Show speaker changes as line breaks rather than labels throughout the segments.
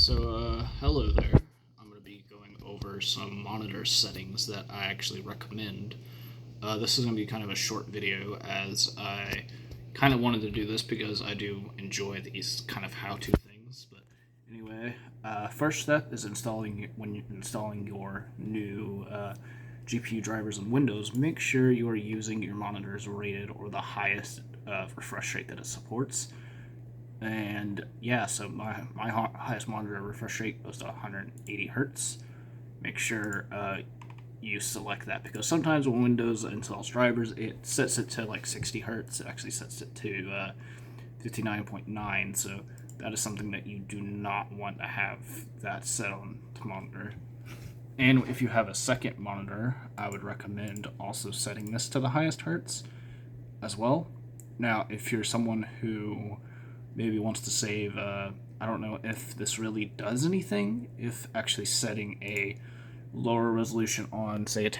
Hello there. I'm going to be going over some monitor settings that I actually recommend. This is going to be kind of a short video as I kind of wanted to do this because I do enjoy these kind of how-to things. But anyway, first step is when you're installing your new GPU drivers in Windows, make sure you are using your monitor's rated or the highest refresh rate that it supports. And yeah, so my highest monitor refresh rate goes to 180 hertz. Make sure you select that because sometimes when Windows installs drivers, it sets it to like 60 hertz. It actually sets it to 59.9. So that is something that you do not want to have that set on the monitor. And if you have a second monitor, I would recommend also setting this to the highest hertz as well. Now, if you're someone who maybe wants to save, I don't know if this really does anything, if actually setting a lower resolution on, say, a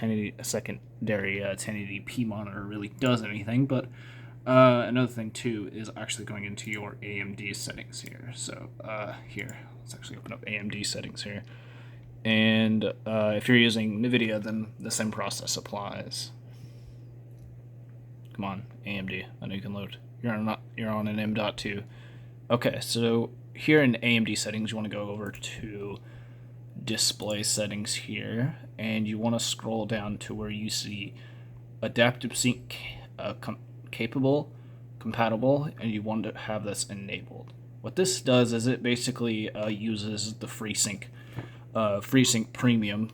secondary 1080p monitor really does anything, but another thing too is actually going into your AMD settings here. So here, let's actually open up AMD settings here. And if you're using NVIDIA, then the same process applies. Come on, AMD, I know you can load. You're on an M.2. Okay, so here in AMD settings, you want to go over to display settings here, and you want to scroll down to where you see adaptive sync compatible, and you want to have this enabled. What this does is it basically uses the FreeSync Premium.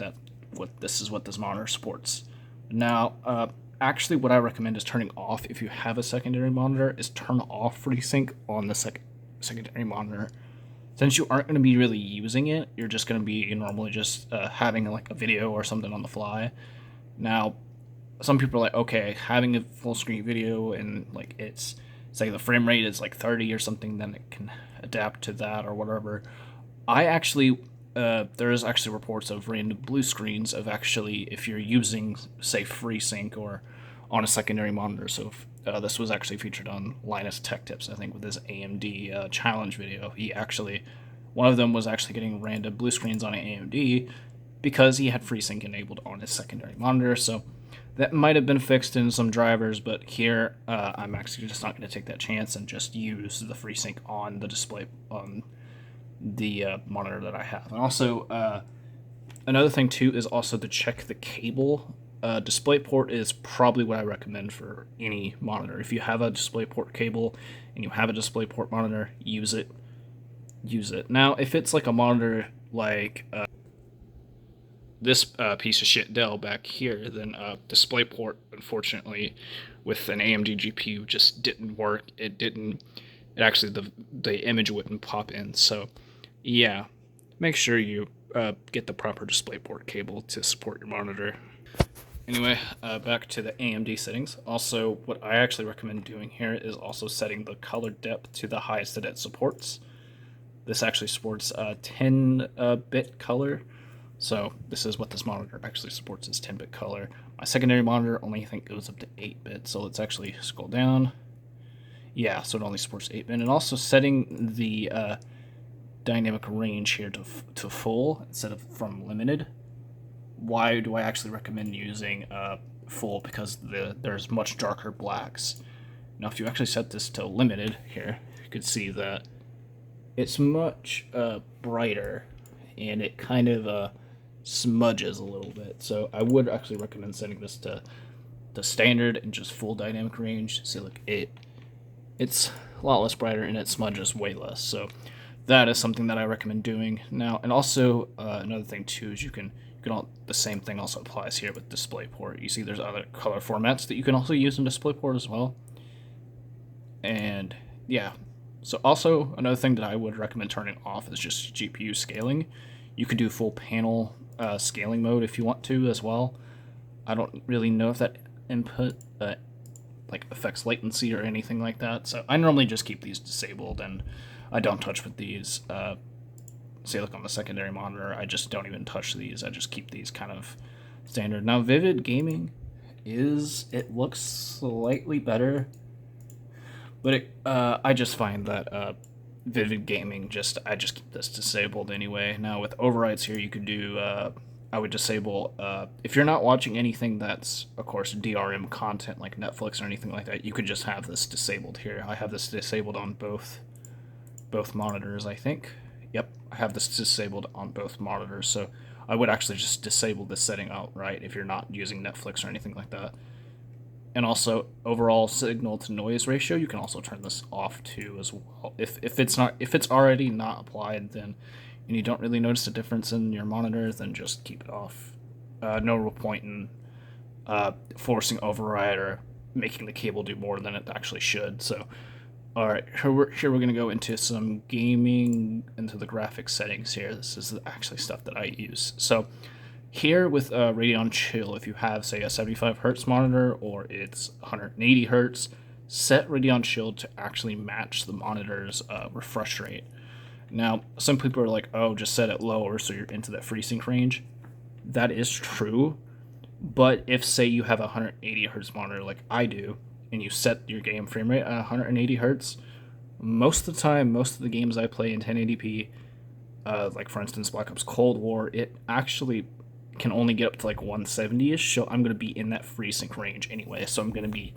This is what this monitor supports. Now, actually, what I recommend is turning off if you have a secondary monitor. Is turn off FreeSync on the secondary monitor. Since you aren't going to be really using it, you're just going to be normally just having like a video or something on the fly. Now, some people are like, okay, having a full screen video and like it's say the frame rate is like 30 or something, then it can adapt to that or whatever. I actually there's actually reports of random blue screens of actually if you're using say FreeSync or on a secondary monitor. So if, this was actually featured on Linus Tech Tips, I think, with his AMD challenge video. One of them was actually getting random blue screens on an AMD because he had FreeSync enabled on his secondary monitor. So that might have been fixed in some drivers, but here I'm actually just not going to take that chance and just use the FreeSync on the display on the monitor that I have. And also, another thing too is also to check the cable. DisplayPort is probably what I recommend for any monitor. If you have a DisplayPort cable and you have a DisplayPort monitor, use it. Now, if it's like a monitor like this piece of shit Dell back here, then DisplayPort, unfortunately, with an AMD GPU just didn't work. It actually, the image wouldn't pop in. So, yeah, make sure you get the proper DisplayPort cable to support your monitor. Anyway, back to the AMD settings. Also, what I actually recommend doing here is also setting the color depth to the highest that it supports. This actually supports 10-bit color. So this is what this monitor actually supports, is 10-bit color. My secondary monitor only, I think, goes up to 8-bit. So let's actually scroll down. Yeah, so it only supports 8-bit. And also setting the dynamic range here to full instead of from limited. Why do I actually recommend using full? Because there's much darker blacks. Now, if you actually set this to limited here, you can see that it's much brighter, and it kind of smudges a little bit. So I would actually recommend setting this to standard and just full dynamic range. See, look, it's a lot less brighter, and it smudges way less. So that is something that I recommend doing now. And also another thing too is the same thing also applies here with DisplayPort. You see there's other color formats that you can also use in DisplayPort as well. And yeah, so also another thing that I would recommend turning off is just GPU scaling. You can do full panel scaling mode if you want to as well. I don't really know if that input like affects latency or anything like that. So I normally just keep these disabled, and I don't touch with these. Say, look, on the secondary monitor, I just don't even touch these. I just keep these kind of standard. Now, Vivid Gaming it looks slightly better, but I just find that Vivid Gaming, I just keep this disabled anyway. Now with overrides here, you could do. I would disable if you're not watching anything that's, of course, DRM content like Netflix or anything like that. You could just have this disabled here. I have this disabled on both monitors, I think. Yep, I have this disabled on both monitors. So I would actually just disable this setting outright if you're not using Netflix or anything like that. And also overall signal to noise ratio, you can also turn this off too as well. If it's already not applied, then and you don't really notice a difference in your monitor, then just keep it off. No real point in forcing override or making the cable do more than it actually should. So, all right, here we're gonna go into some gaming, into the graphics settings here. This is actually stuff that I use. So here with Radeon Chill, if you have, say, a 75 hertz monitor or it's 180 hertz, set Radeon Chill to actually match the monitor's refresh rate. Now, some people are like, oh, just set it lower so you're into that FreeSync range. That is true, but if, say, you have a 180 hertz monitor like I do, and you set your game frame rate at 180 hertz, most of the time, most of the games I play in 1080p, like for instance Black Ops Cold War, it actually can only get up to like 170ish, so I'm going to be in that FreeSync range anyway. So I'm going to be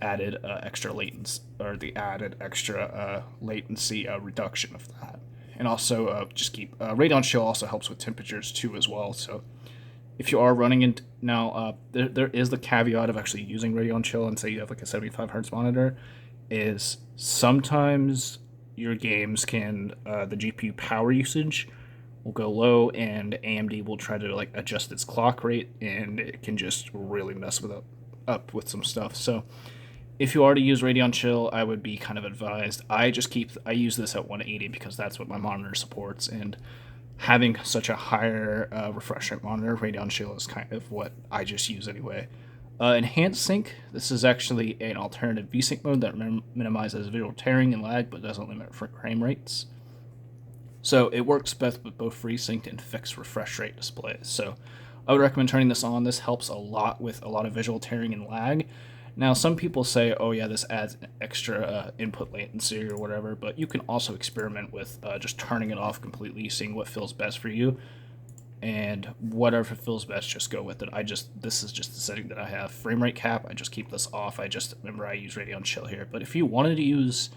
added extra latency, or the added extra latency reduction of that. And also just keep Radeon Chill also helps with temperatures too as well. So if you are running in now, there is the caveat of actually using Radeon Chill, and say you have like a 75 hertz monitor, is sometimes your games can the GPU power usage will go low, and AMD will try to like adjust its clock rate, and it can just really mess up with some stuff. So if you already use Radeon Chill, I would be kind of advised. I use this at 180 because that's what my monitor supports, and having such a higher refresh rate monitor, Radeon Chill is kind of what I just use anyway. Enhanced Sync, this is actually an alternative VSync mode that minimizes visual tearing and lag but doesn't limit frame rates. So it works best with both FreeSync and fixed refresh rate displays. So I would recommend turning this on. This helps a lot with a lot of visual tearing and lag. Now, some people say, oh yeah, this adds extra input latency or whatever, but you can also experiment with just turning it off completely, seeing what feels best for you. And whatever feels best, just go with it. This is just the setting that I have. Frame rate cap, I just keep this off. I use Radeon Chill here. But if you wanted to use,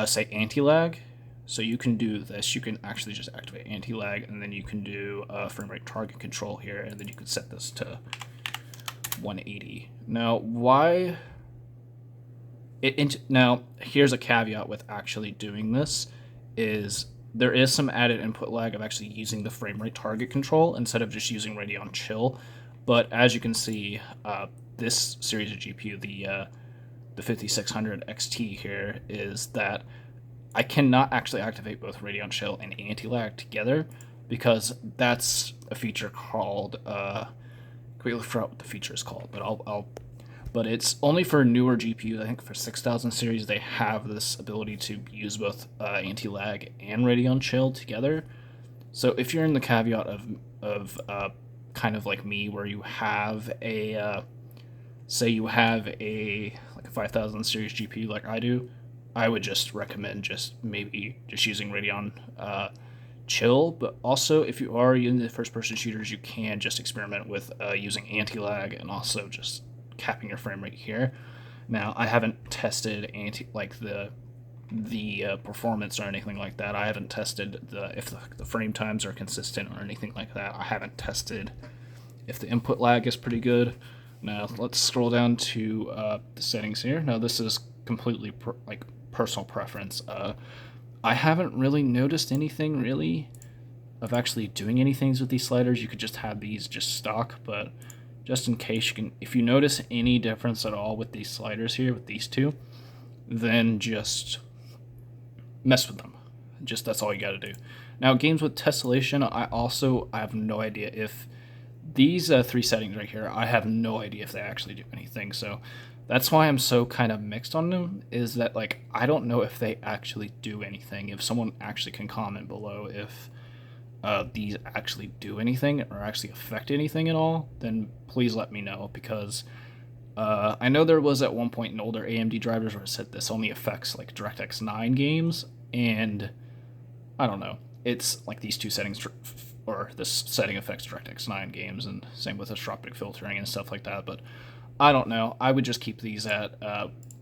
say, anti-lag, so you can do this. You can actually just activate anti-lag, and then you can do frame rate target control here, and then you can set this to 180. Now, now here's a caveat with actually doing this, is there is some added input lag of actually using the frame rate target control instead of just using Radeon Chill. But as you can see, this series of GPU, the 5600 XT here, is that I cannot actually activate both Radeon Chill and anti-lag together because that's a feature called. Quickly forgot what the feature is called, but it's only for newer GPUs. I think for 6000 series they have this ability to use both anti-lag and Radeon Chill together. So if you're in the caveat of kind of like me, where you have a say you have a 5000 series GPU like I do, I would just recommend maybe using Radeon Chill. But also, if you are in the first-person shooters, you can just experiment with using anti-lag and also just capping your frame rate here. Now, I haven't tested the performance or anything like that. I haven't tested if the frame times are consistent or anything like that. I haven't tested if the input lag is pretty good. Now, let's scroll down to the settings here. Now, this is completely personal preference. I haven't really noticed anything really of actually doing anything with these sliders. You could just have these just stock, but just in case, if you notice any difference at all with these sliders here, with these two, then just mess with them. That's all you got to do. Now, games with tessellation, I have no idea if these three settings right here, I have no idea if they actually do anything. So that's why I'm so kind of mixed on them, is that I don't know if they actually do anything. If someone actually can comment below if these actually do anything or actually affect anything at all, then please let me know, because I know there was at one point in older AMD drivers where it said this only affects DirectX 9 games. and I don't know. It's like these two settings, or this setting affects DirectX 9 games, and same with estropic filtering and stuff like that. But I don't know. I would just keep these at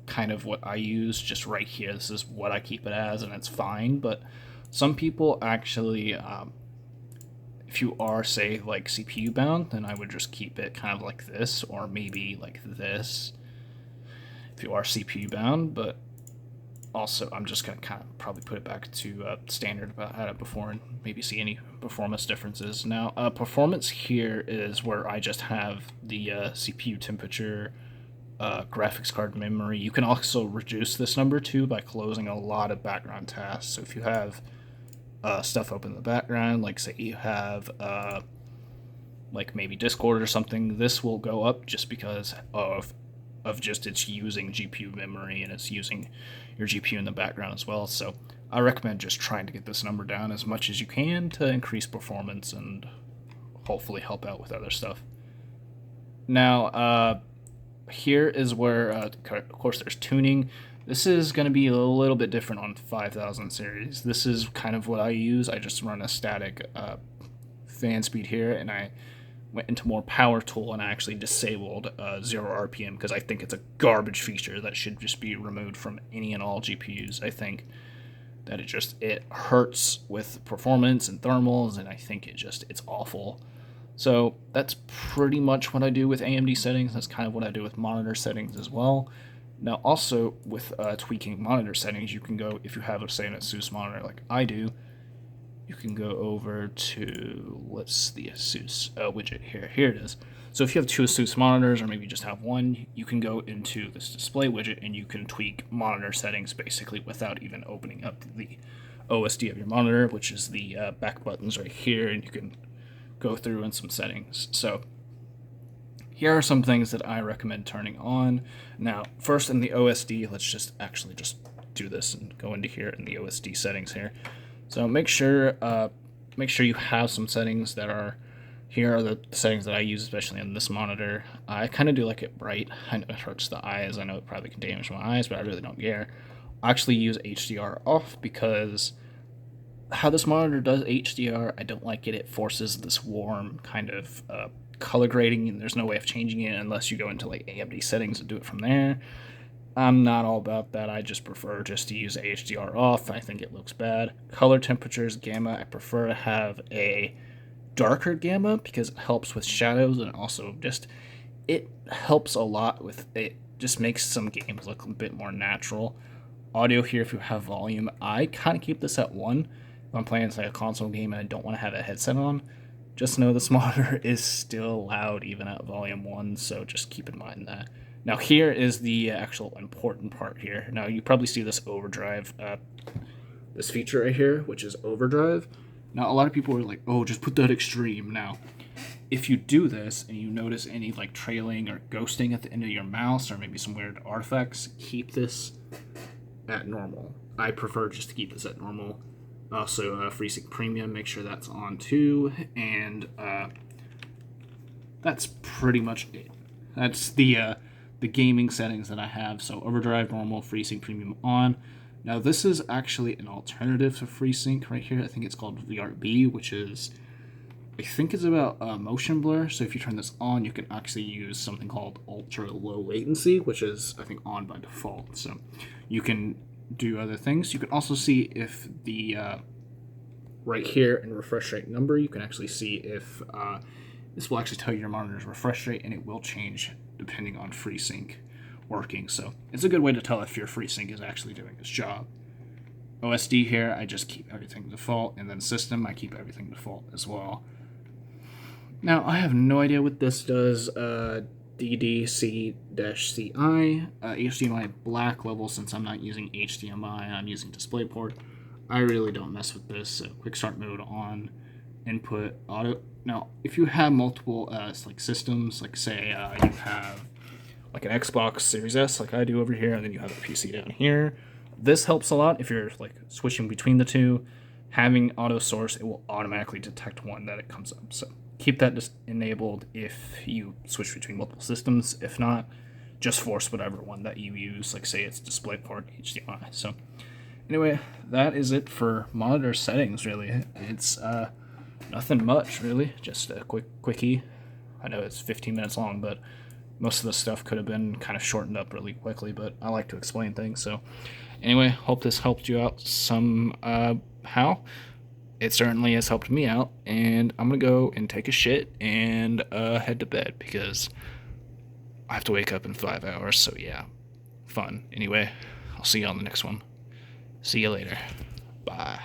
kind of what I use, just right here. This is what I keep it as, and it's fine. But some people actually, if you are, say, like CPU bound, then I would just keep it kind of like this, or maybe like this, if you are CPU bound. But also, I'm just going to kind of probably put it back to standard about had it before and maybe see any performance differences. Now, performance here is where I just have the CPU temperature, graphics card memory. You can also reduce this number too by closing a lot of background tasks. So if you have stuff open in the background, like say you have like maybe Discord or something, this will go up just because of just it's using GPU memory and it's using your GPU in the background as well. So I recommend just trying to get this number down as much as you can to increase performance and hopefully help out with other stuff. Now, here is where, of course, there's tuning. This is going to be a little bit different on 5000 series. This is kind of what I use. I just run a static fan speed here, and I went into more power tool and I actually disabled 0 RPM because I think it's a garbage feature that should just be removed from any and all GPUs. I think that it hurts with performance and thermals, and I think it's awful. So that's pretty much what I do with AMD settings. That's kind of what I do with monitor settings as well. Now also with tweaking monitor settings, you can go, if you have, say, an ASUS monitor like I do, you can go over to, what's the ASUS widget here? Here it is. So if you have two ASUS monitors, or maybe you just have one, you can go into this display widget and you can tweak monitor settings basically without even opening up the OSD of your monitor, which is the back buttons right here, and you can go through in some settings. So here are some things that I recommend turning on. Now, first in the OSD, let's just do this and go into here in the OSD settings here. So make sure you have some settings that are, here are the settings that I use, especially on this monitor. I kind of do like it bright. I know it hurts the eyes. I know it probably can damage my eyes, but I really don't care. I actually use HDR off because how this monitor does HDR, I don't like it. It forces this warm kind of color grading, and there's no way of changing it unless you go into like AMD settings and do it from there. I'm not all about that. I just prefer just to use HDR off. I think it looks bad. Color temperatures, gamma, I prefer to have a darker gamma because it helps with shadows, and also just it helps a lot with it. Just makes some games look a bit more natural. Audio here, if you have volume, I kind of keep this at 1. If I'm playing, say, a console game and I don't want to have a headset on, just know this monitor is still loud even at volume 1, so just keep in mind that. Now here is the actual important part here. Now you probably see this overdrive, this feature right here, which is overdrive. Now a lot of people are like, oh, just put that extreme. Now, if you do this and you notice any like trailing or ghosting at the end of your mouse or maybe some weird artifacts, keep this at normal. I prefer just to keep this at normal. Also, FreeSync Premium, make sure that's on too, and that's pretty much it. That's the gaming settings that I have. So overdrive, normal, FreeSync Premium on. Now this is actually an alternative to FreeSync right here. I think it's called VRB, which is, I think it's about motion blur. So if you turn this on, you can actually use something called ultra low latency, which is, I think, on by default. So you can do other things. You can also see if the right here in refresh rate number, you can actually see if this will actually tell you your monitor's refresh rate, and it will change depending on FreeSync working. So it's a good way to tell if your FreeSync is actually doing its job. OSD here, I just keep everything default, and then system, I keep everything default as well. Now, I have no idea what this does. DDC-CI, HDMI black level, since I'm not using HDMI, I'm using DisplayPort. I really don't mess with this. So quick start mode on, input, auto. Now, if you have multiple like systems, like say you have like an Xbox Series S, like I do over here, and then you have a PC down here, this helps a lot if you're like switching between the two. Having auto source, it will automatically detect one that it comes up. So keep that just enabled if you switch between multiple systems. If not, just force whatever one that you use, like say it's DisplayPort, HDMI. So Anyway, that is it for monitor settings, really. It's nothing much, really. Just a quickie. I know it's 15 minutes long, but most of the stuff could have been kind of shortened up really quickly, but I like to explain things. So anyway, hope this helped you out somehow. It certainly has helped me out, and I'm going to go and take a shit and head to bed because I have to wake up in 5 hours, so yeah, fun. Anyway, I'll see you on the next one. See you later. Bye.